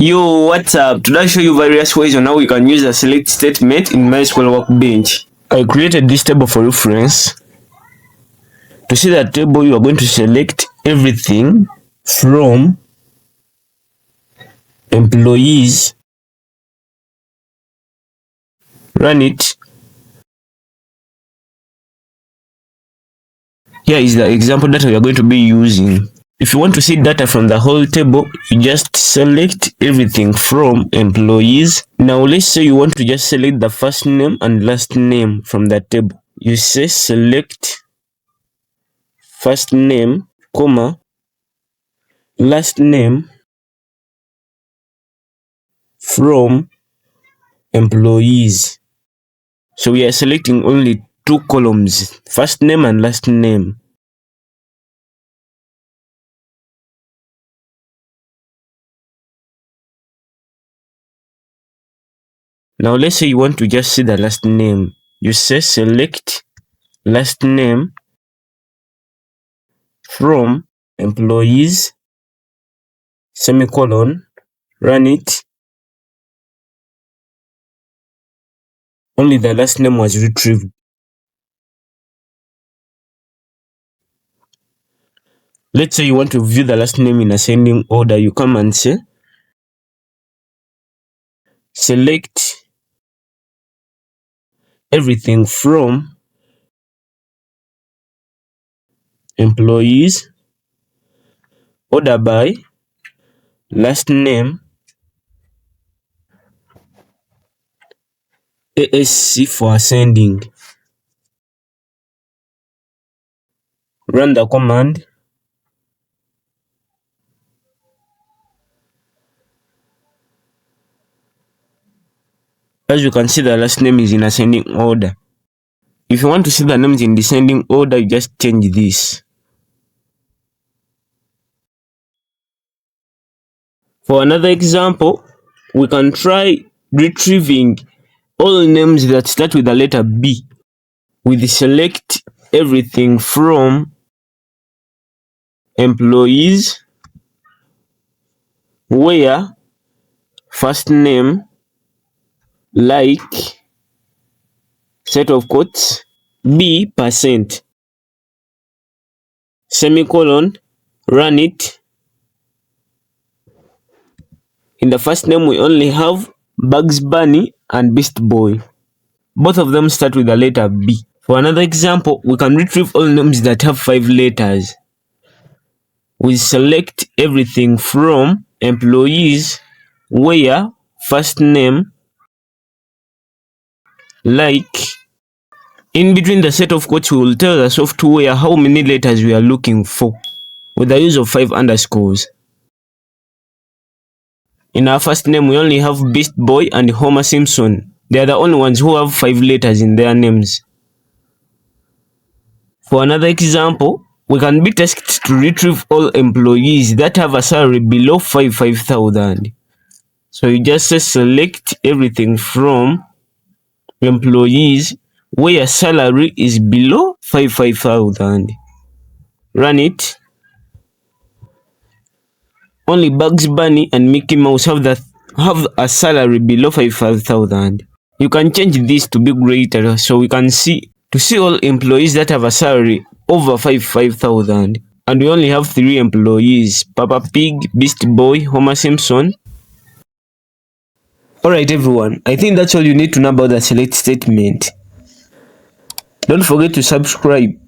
Yo, what's up? Today I'll show you various ways on how we can use a select statement in Mysql Workbench. I created this table for reference. To see that table, you are going to select everything from employees, run it. Here is the example that we are going to be using. If you want to see data from the whole table, you just select everything from employees. Now let's say you want to just select the first name and last name from the table. You say select first name, comma, last name from employees. So we are selecting only two columns, first name and last name. Now let's say you want to just see the last name. You say select last name from employees, semicolon, run it. Only the last name was retrieved. Let's say you want to view the last name in ascending order. You come and say select everything from employees, order by last name, ASC for ascending. Run the command. As you can see, the last name is in ascending order. If you want to see the names in descending order, you just change this. For another example, we can try retrieving all names that start with the letter B. We select everything from employees, where first name, like, set of quotes, B %, semicolon, run it. In the first name, we only have Bugs Bunny and Beast Boy. Both of them start with the letter B. For another example, we can retrieve all names that have 5 letters. We select everything from employees, where first name, like. In between the set of quotes, we will tell the software how many letters we are looking for with the use of 5 underscores. In our first name, we only have Beast Boy and Homer Simpson. They are the only ones who have 5 letters in their names. For another example, we can be tasked to retrieve all employees that have a salary below 5,000. So you just say select everything from employees where salary is below 5,000. Run it. Only Bugs Bunny and Mickey Mouse have a salary below 5,000. You can change this to be greater so we can see all employees that have a salary over 5,000. And we only have 3 employees: Peppa Pig, Beast Boy, Homer Simpson. Alright everyone, I think that's all you need to know about the select statement. Don't forget to subscribe.